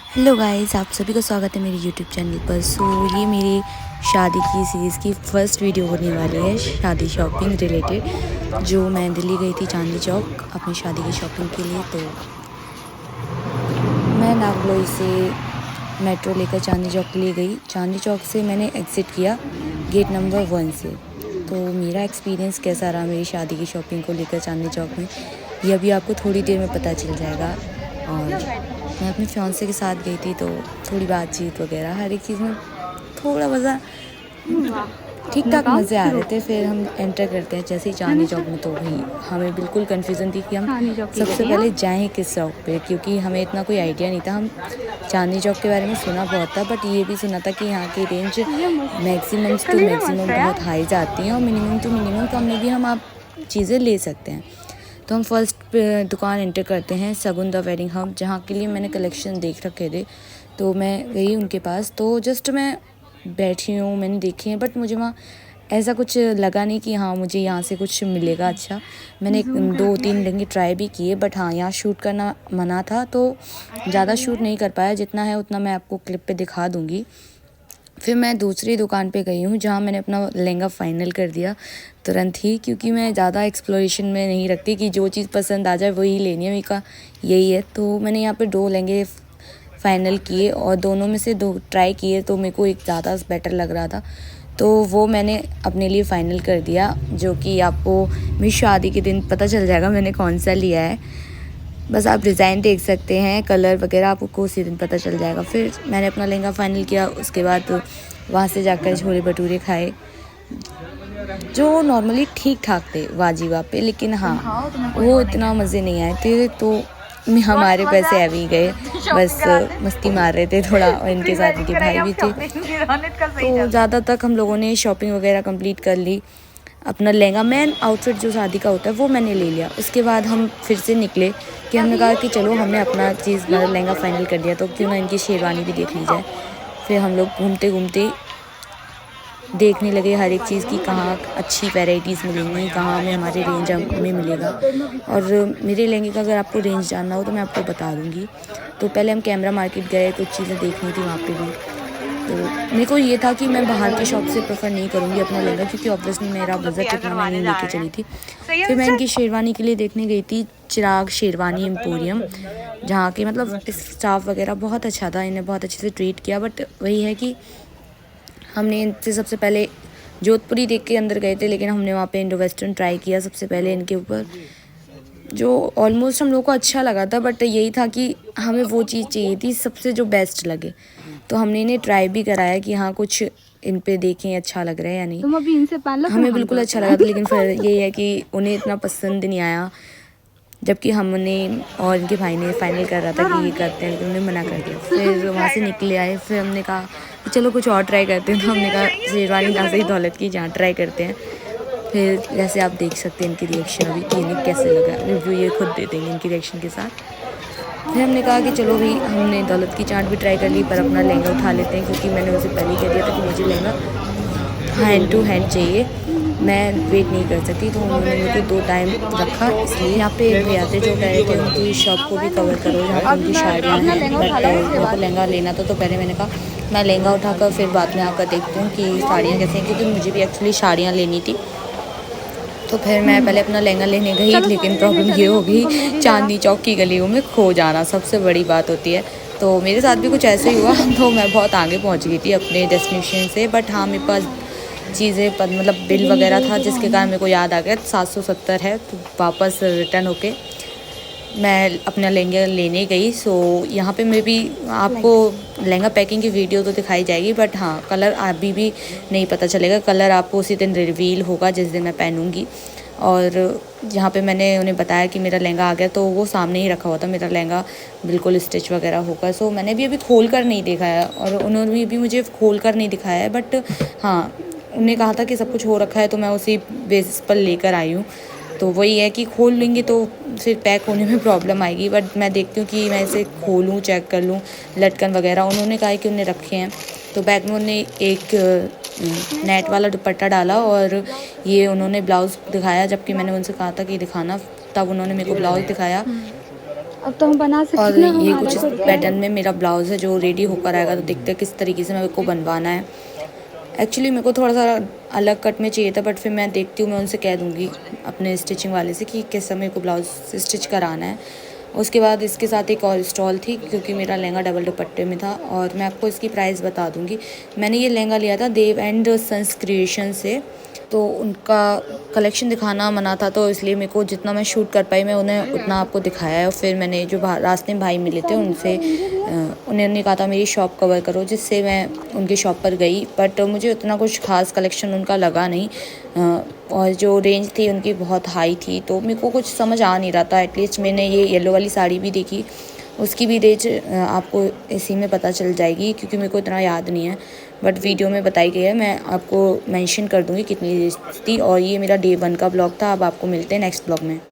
Hello guys, आप सभी का स्वागत है मेरे यूट्यूब चैनल पर। ये मेरी शादी की सीरीज़ की फर्स्ट वीडियो होने वाली है, शादी शॉपिंग रिलेटेड। जो मैं दिल्ली गई थी चांदनी चौक अपनी शादी की शॉपिंग के लिए। तो मैं नागलोई से मेट्रो लेकर चांदनी चौक के लिए गई। चांदनी चौक से मैंने एग्ज़िट किया गेट नंबर 1 से। तो मेरा एक्सपीरियंस कैसा रहा मेरी शादी की शॉपिंग को लेकर चांदनी चौक में, ये अभी आपको थोड़ी देर में पता चल जाएगा। और मैं अपने फियांसे के साथ गई थी, तो थोड़ी बातचीत वगैरह हर एक चीज़ में थोड़ा मज़ा ठीक ठाक मज़े आ रहे थे। फिर हम एंटर करते हैं जैसे ही चांदनी चौक में, तो भाई हमें बिल्कुल कन्फ्यूज़न थी कि हम सबसे पहले जाएं किस चौक पे, क्योंकि हमें इतना कोई आइडिया नहीं था। हम चांदनी चौक के बारे में सुना बहुत था, बट ये भी सुना था कि यहाँ की रेंज मैक्सिमम टू मैक्सिमम बहुत हाई जाती हैं और मिनिमम टू मिनिमम कम में भी हम आप चीज़ें ले सकते हैं। तो हम फर्स्ट दुकान एंटर करते हैं सगुन द वेडिंग हब, जहाँ के लिए मैंने कलेक्शन देख रखे थे। तो मैं गई उनके पास, तो जस्ट मैं बैठी हूँ, मैंने देखे हैं, बट मुझे वहाँ ऐसा कुछ लगा नहीं कि हाँ मुझे यहाँ से कुछ मिलेगा अच्छा। मैंने 2-3 लहंगे ट्राई भी किए, बट हाँ यहाँ शूट करना मना था, तो ज़्यादा शूट नहीं कर पाया। जितना है उतना मैं आपको क्लिप पे दिखा दूँगी। फिर मैं दूसरी दुकान पे गई हूँ, जहाँ मैंने अपना लहंगा फ़ाइनल कर दिया तुरंत ही, क्योंकि मैं ज़्यादा एक्सप्लोरेशन में नहीं रखती कि जो चीज़ पसंद आ जाए वही लेनी है। मेरे का यही है। तो मैंने यहाँ पे 2 लहंगे फ़ाइनल किए और दोनों में से 2 ट्राई किए, तो मेरे को एक ज़्यादा बेटर लग रहा था, तो वो मैंने अपने लिए फ़ाइनल कर दिया, जो कि आपको मेरी शादी के दिन पता चल जाएगा मैंने कौन सा लिया है। बस आप डिज़ाइन देख सकते हैं, कलर वगैरह आपको उसी दिन पता चल जाएगा। फिर मैंने अपना लहंगा फ़ाइनल किया। उसके बाद वहाँ से जाकर छोले भटूरे खाए, जो नॉर्मली ठीक ठाक थे वाजिबा पे, लेकिन हाँ वो इतना मज़े नहीं आए थे। तो हमारे पैसे अभी गए, बस मस्ती मार रहे थे थोड़ा, और इनके साथ इनके भाई भी थे। तो ज़्यादा तक हम लोगों ने शॉपिंग वगैरह कंप्लीट कर ली। अपना लहंगा मेन आउटफिट जो शादी का होता है वो मैंने ले लिया। उसके बाद हम फिर से निकले कि हमने कहा कि चलो हमने अपना चीज़ मतलब लहंगा फ़ाइनल कर दिया, तो क्यों ना इनकी शेरवानी भी देख ली जाए। फिर हम लोग घूमते घूमते देखने लगे हर एक चीज़ की कहाँ अच्छी वैराइटीज़ मिलेंगी, कहाँ हमें हमारे रेंज में मिलेगा। और मेरे लहंगे का अगर आपको रेंज जानना हो तो मैं आपको बता दूँगी। तो पहले हम कैमरा मार्केट गए, कुछ चीज़ें देखनी थी वहाँ पे भी। तो मेरे को ये था कि मैं बाहर की शॉप से प्रेफर नहीं करूँगी अपना लहंगा, क्योंकि ऑब्वियसली मेरा बजट इतना मैं नहीं लेके चली थी। फिर मैं इनकी शेरवानी के लिए देखने गई थी चिराग शेरवानी एम्पोरियम, जहाँ के मतलब स्टाफ वगैरह बहुत अच्छा था, इन्हें बहुत अच्छे से ट्रीट किया। बट वही है कि हमने इनसे सबसे पहले जोधपुरी देख के अंदर गए थे, लेकिन हमने वहाँ पे इंडो वेस्टर्न ट्राई किया सबसे पहले इनके ऊपर, जो ऑलमोस्ट हम लोग को अच्छा लगा था। बट यही था कि हमें वो चीज़ चाहिए थी सबसे जो बेस्ट लगे, तो हमने इन्हें ट्राई भी कराया कि हाँ कुछ इन पे देखें अच्छा लग रहा है या नहीं। तुम अभी इनसे पहन लो, हमें बिल्कुल अच्छा लगा था, लेकिन फिर यही है कि उन्हें इतना पसंद नहीं आया, जबकि हमने और इनके भाई ने फाइनल कर रहा था कि ये करते हैं, लेकिन उन्हें मना कर दिया। फिर वहाँ से निकले आए, फिर हमने कहा कि चलो कुछ और ट्राई करते हैं। तो हमने कहा शेरवानी ना सही दौलत की जहाँ ट्राई करते हैं। फिर जैसे आप देख सकते हैं इनकी रिएक्शन अभी कि इन्हें कैसे लगा, रिव्यू ये खुद दे देंगे इनकी रिएक्शन के साथ। फिर हमने कहा कि चलो भाई, हमने दौलत की चाट भी ट्राई कर ली, पर अपना लहंगा उठा लेते हैं, क्योंकि मैंने उसे पहले ही कह दिया था कि मुझे लहंगा हैंड टू हैंड चाहिए, मैं वेट नहीं कर सकती। तो उन्होंने मेरे को 2 टाइम रखा। इसलिए यहाँ पे एक भैया थे जो कह रहे थे उनकी शॉप को भी कवर करो जहाँ पे उनकी शादियाँ हैं, बट मेरे को लहंगा लेना था। तो पहले मैंने कहा मैं लहंगा उठाकर फिर बाद में आकर देखती हूँ कि साड़ियाँ कैसे हैं, क्योंकि मुझे भी एक्चुअली साड़ियाँ लेनी थी। तो फिर मैं पहले अपना लहंगा लेने गई, लेकिन प्रॉब्लम ये हो गई चांदनी चौक की गलियों में खो जाना सबसे बड़ी बात होती है। तो मेरे साथ भी कुछ ऐसे ही हुआ। तो मैं बहुत आगे पहुंच गई थी अपने डेस्टिनेशन से, बट हाँ मेरे पास चीज़ें मतलब बिल वगैरह था, जिसके कारण मेरे को याद आ गया 770 है। तो वापस रिटर्न होके मैं अपना लहंगा लेने गई। सो यहाँ पे मैं भी आपको लहंगा पैकिंग की वीडियो तो दिखाई जाएगी, बट हाँ कलर अभी भी नहीं पता चलेगा। कलर आपको उसी दिन रिवील होगा जिस दिन मैं पहनूंगी। और जहाँ पे मैंने उन्हें बताया कि मेरा लहंगा आ गया, तो वो सामने ही रखा हुआ था मेरा लहंगा, बिल्कुल स्टिच वगैरह होगा। सो मैंने भी अभी खोल कर नहीं देखा है, और उन्होंने भी मुझे खोल कर नहीं दिखाया है। बट हाँ उन्हें कहा था कि सब कुछ हो रखा है, तो मैं उसी बेसिस पर लेकर आई हूँ। तो वही है कि खोल लेंगे तो फिर पैक होने में प्रॉब्लम आएगी। बट मैं देखती हूँ कि मैं इसे खोलूँ, चेक कर लूँ लटकन वगैरह। उन्होंने कहा है कि उन्हें रखे हैं। तो बैग में उन्होंने एक नेट वाला दुपट्टा डाला, और ये उन्होंने ब्लाउज़ दिखाया, जबकि मैंने उनसे कहा था कि दिखाना, तब उन्होंने मेरे को ब्लाउज़ दिखाया। अब तो हम बना सकते और हैं ना, ये हमारा कुछ इस तो पैटर्न में मेरा ब्लाउज़ है जो रेडी होकर आएगा, तो देखते हैं किस तरीके से मेरे को बनवाना है। एक्चुअली मेरे को थोड़ा सा अलग कट में चाहिए था, बट फिर मैं देखती हूँ, मैं उनसे कह दूँगी अपने स्टिचिंग वाले से कि कैसा मेरे को ब्लाउज़ स्टिच कराना है। उसके बाद इसके साथ एक और स्टॉल थी, क्योंकि मेरा लहंगा डबल दुपट्टे में था, और मैं आपको इसकी प्राइस बता दूँगी। मैंने ये लहंगा लिया था देव एंड सन्स क्रिएशन से, तो उनका कलेक्शन दिखाना मना था, तो इसलिए मेरे को जितना मैं शूट कर पाई मैं उन्हें उतना आपको दिखाया है। और फिर मैंने जो रास्ते में भाई मिले थे उनसे उन्होंने कहा था मेरी शॉप कवर करो, जिससे मैं उनकी शॉप पर गई, बट मुझे उतना कुछ खास कलेक्शन उनका लगा नहीं। और जो रेंज थी उनकी बहुत हाई थी, तो मेरे को कुछ समझ आ नहीं रहा था। एटलीस्ट मैंने ये येलो वाली साड़ी भी देखी, उसकी भी रेंज आपको इसी में पता चल जाएगी, क्योंकि मेरे को इतना याद नहीं है, बट वीडियो में बताई गई है। मैं आपको मेंशन कर दूँगी कितनी रेंज थी। और ये मेरा डे 1 का ब्लॉग था। अब आपको मिलते हैं नेक्स्ट ब्लॉग में।